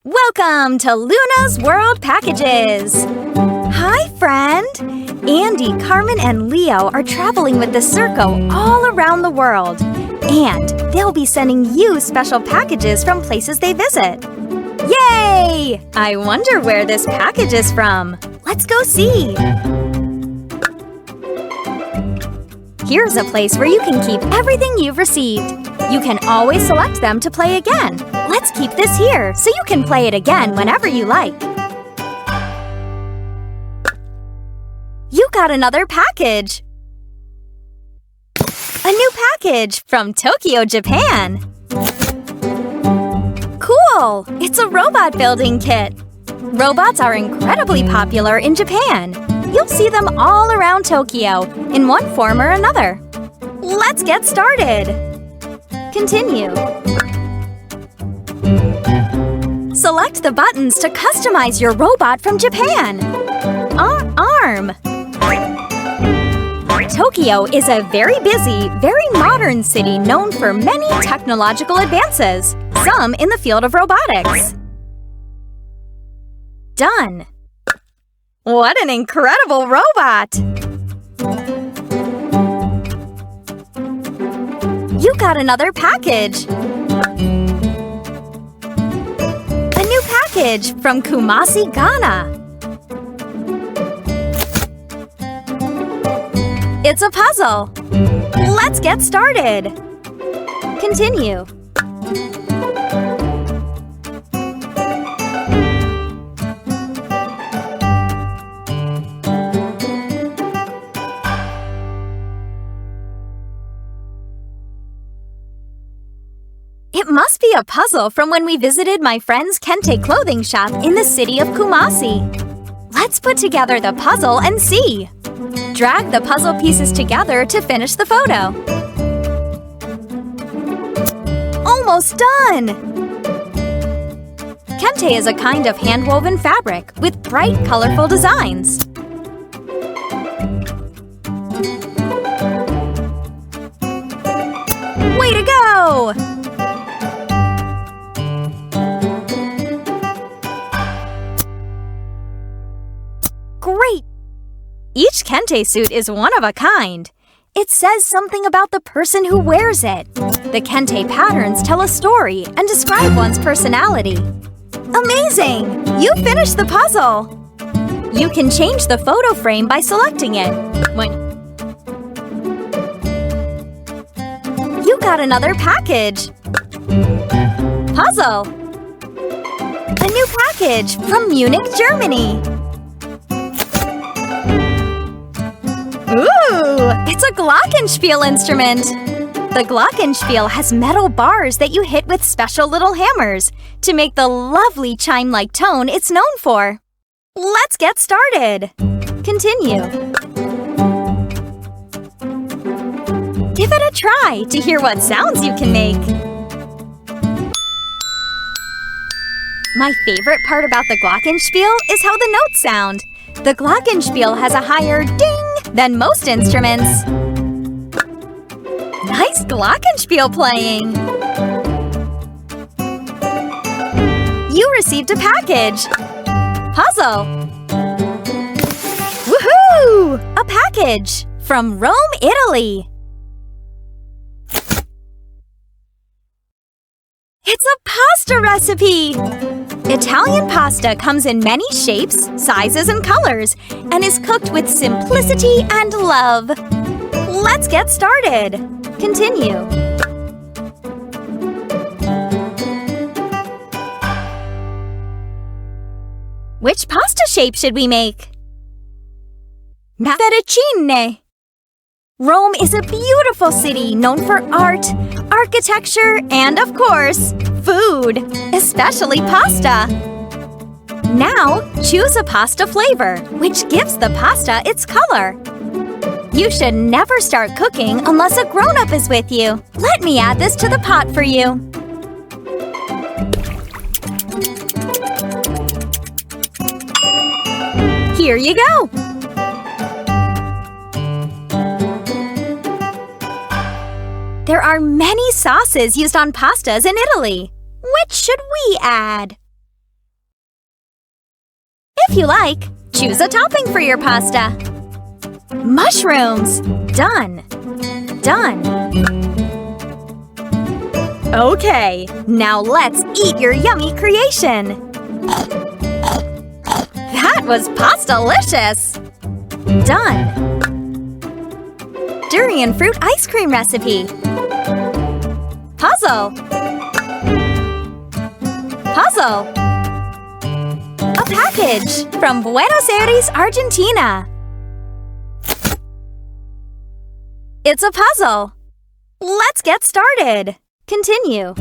Welcome to Luna's World Packages! Hi, friend! Andy, Carmen, and Leo are traveling with the Circo all around the world. And they'll be sending you special packages from places they visit. Yay! I wonder where this package is from. Let's go see! Here's a place where you can keep everything you've received. You can always select them to play again. Let's keep this here so you can play it again whenever you like. You got another package! A new package from Tokyo, Japan! Cool! It's a robot building kit! Robots are incredibly popular in Japan. You'll see them all around Tokyo, in one form or another. Let's get started! Continue. Select the buttons to customize your robot from Japan. Arm. Tokyo is a very busy, very modern city known for many technological advances, some in the field of robotics. Done. What an incredible robot! You got another package! A new package from Kumasi, Ghana! It's a puzzle! Let's get started! Continue. It must be a puzzle from when we visited my friend's Kente clothing shop in the city of Kumasi. Let's put together the puzzle and see. Drag the puzzle pieces together to finish the photo. Almost done! Kente is a kind of hand-woven fabric with bright, colorful designs. Way to go! Great! Each Kente suit is one of a kind. It says something about the person who wears it. The Kente patterns tell a story and describe one's personality. Amazing! You finished the puzzle! You can change the photo frame by selecting it. You got another package! Puzzle! A new package from Munich, Germany! Ooh! It's a glockenspiel instrument! The glockenspiel has metal bars that you hit with special little hammers to make the lovely chime-like tone it's known for. Let's get started! Continue. Give it a try to hear what sounds you can make. My favorite part about the glockenspiel is how the notes sound. The glockenspiel has a higher ding than most instruments. Nice glockenspiel playing! You received a package! Puzzle! Woohoo! A package from Rome, Italy! It's a pasta recipe! Italian pasta comes in many shapes, sizes, and colors, and is cooked with simplicity and love. Let's get started. Continue. Which pasta shape should we make? Fettuccine. Rome is a beautiful city known for art, architecture, and, of course, food, especially pasta. Now, choose a pasta flavor, which gives the pasta its color. You should never start cooking unless a grown-up is with you. Let me add this to the pot for you. Here you go! There are many sauces used on pastas in Italy. Which should we add? If you like, choose a topping for your pasta. Mushrooms. Done. Done. Okay, now let's eat your yummy creation. That was pasta-licious. Done. Durian fruit ice cream recipe. Puzzle. Puzzle. A package from Buenos Aires, Argentina. It's a puzzle. Let's get started. Continue.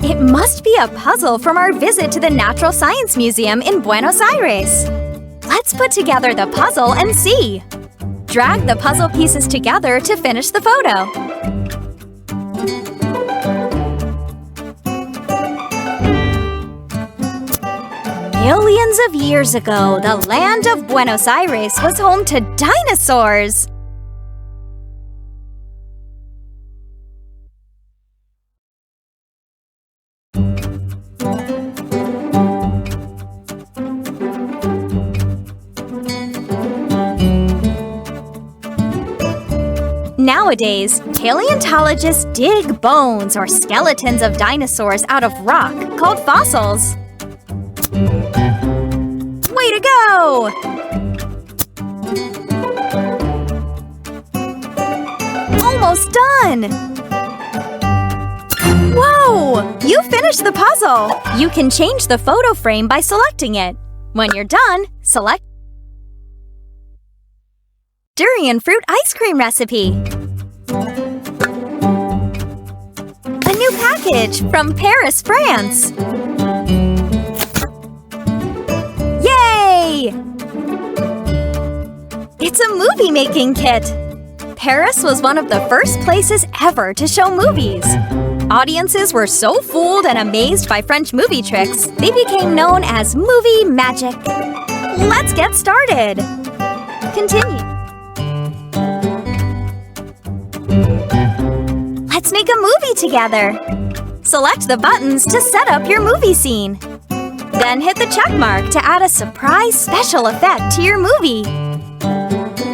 It must be a puzzle from our visit to the Natural Science Museum in Buenos Aires. Let's put together the puzzle and see. Drag the puzzle pieces together to finish the photo. Millions of years ago, the land of Buenos Aires was home to dinosaurs. Nowadays, paleontologists dig bones or skeletons of dinosaurs out of rock called fossils. Way to go! Almost done! Whoa! You finished the puzzle! You can change the photo frame by selecting it. When you're done, select Durian fruit ice cream recipe. A new package from Paris, France. Yay! It's a movie-making kit. Paris was one of the first places ever to show movies. Audiences were so fooled and amazed by French movie tricks, they became known as movie magic. Let's get started. Continue. Let's make a movie together. Select the buttons to set up your movie scene. Then hit the check mark to add a surprise special effect to your movie.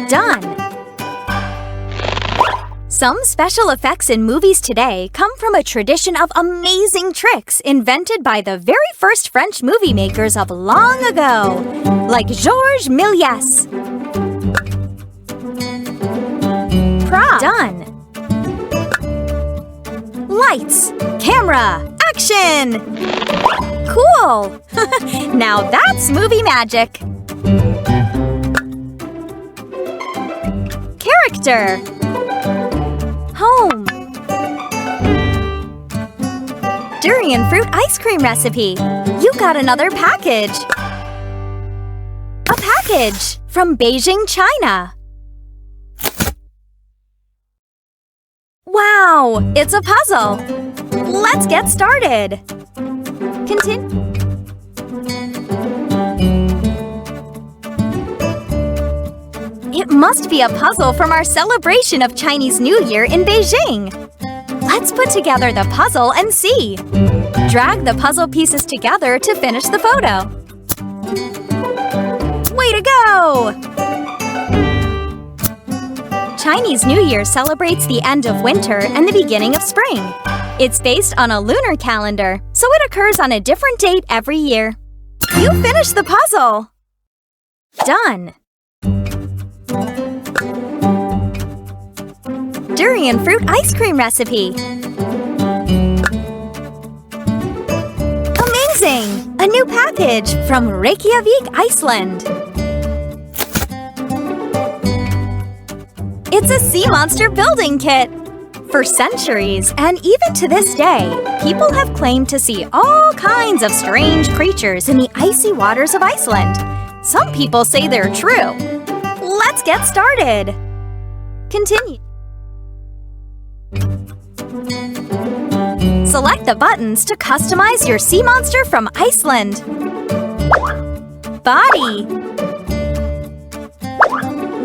Done. Some special effects in movies today come from a tradition of amazing tricks invented by the very first French movie makers of long ago, like Georges Méliès. Done. Lights, camera, action! Cool! Now that's movie magic. Character. Home. Durian fruit ice cream recipe. You got another package. A package from Beijing, China. Wow, it's a puzzle. Let's get started. Continue. It must be a puzzle from our celebration of Chinese New Year in Beijing. Let's put together the puzzle and see. Drag the puzzle pieces together to finish the photo. Way to go! Chinese New Year celebrates the end of winter and the beginning of spring. It's based on a lunar calendar, so it occurs on a different date every year. You finished the puzzle! Done! Durian fruit ice cream recipe. Amazing! A new package from Reykjavik, Iceland. It's a sea monster building kit. For centuries, and even to this day, people have claimed to see all kinds of strange creatures in the icy waters of Iceland. Some people say they're true. Let's get started. Continue. Select the buttons to customize your sea monster from Iceland. Body.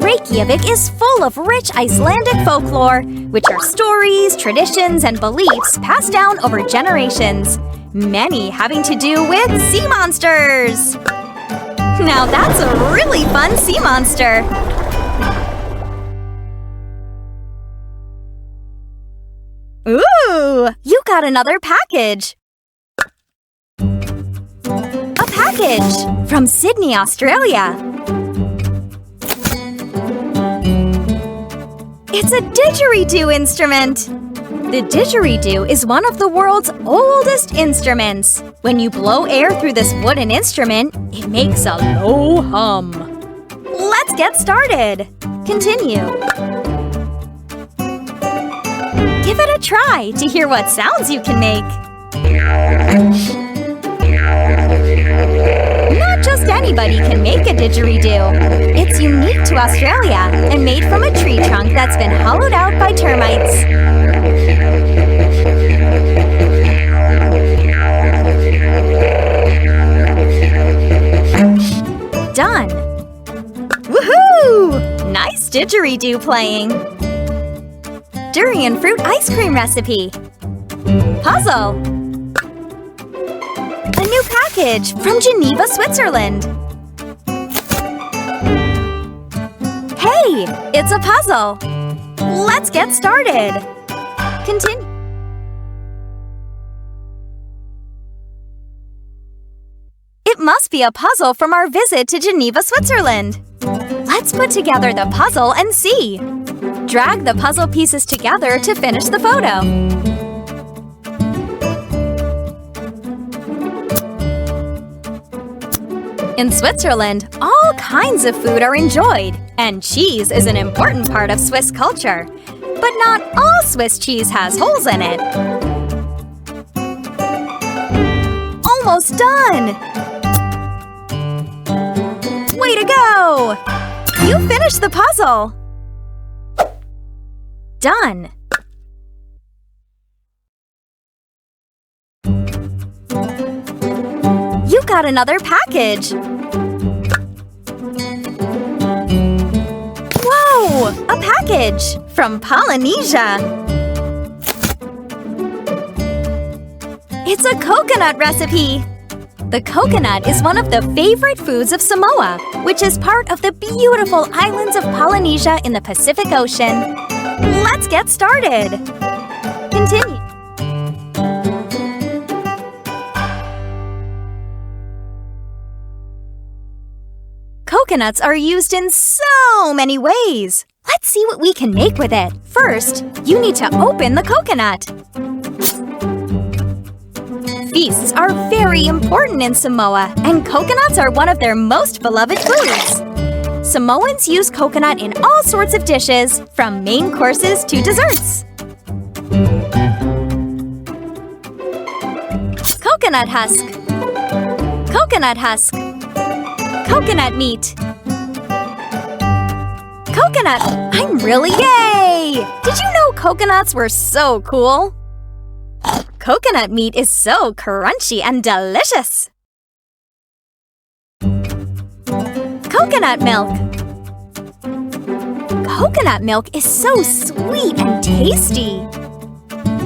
Reykjavik is full of rich Icelandic folklore, which are stories, traditions, and beliefs passed down over generations, many having to do with sea monsters. Now that's a really fun sea monster. Ooh, you got another package. A package from Sydney, Australia. It's a didgeridoo instrument. The didgeridoo is one of the world's oldest instruments. When you blow air through this wooden instrument, it makes a low hum. Let's get started. Continue. Give it a try to hear what sounds you can make. Not just anybody can make a didgeridoo. It's unique to Australia and made from a tree trunk that's been hollowed out by termites. Done! Woohoo! Nice didgeridoo playing! Durian fruit ice cream recipe. Puzzle. A new package from Geneva, Switzerland. Hey, it's a puzzle. Let's get started. Continue. It must be a puzzle from our visit to Geneva, Switzerland. Let's put together the puzzle and see. Drag the puzzle pieces together to finish the photo. In Switzerland, all kinds of food are enjoyed, and cheese is an important part of Swiss culture. But not all Swiss cheese has holes in it. Almost done! Way to go! You finished the puzzle! Done! You got another package! Whoa! A package! From Polynesia! It's a coconut recipe! The coconut is one of the favorite foods of Samoa, which is part of the beautiful islands of Polynesia in the Pacific Ocean. Let's get started! Continue. Coconuts are used in so many ways. Let's see what we can make with it. First, you need to open the coconut. Feasts are very important in Samoa, and coconuts are one of their most beloved foods. Samoans use coconut in all sorts of dishes, from main courses to desserts. Coconut husk. Coconut husk. Coconut meat. Coconut. I'm really yay! Did you know coconuts were so cool? Coconut meat is so crunchy and delicious. Coconut milk. Coconut milk is so sweet and tasty.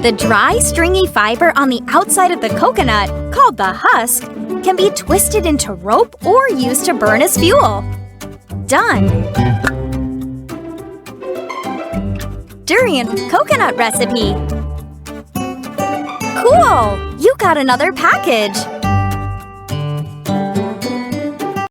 The dry, stringy fiber on the outside of the coconut, called the husk, can be twisted into rope or used to burn as fuel. Done! Durian coconut recipe. Cool! You got another package.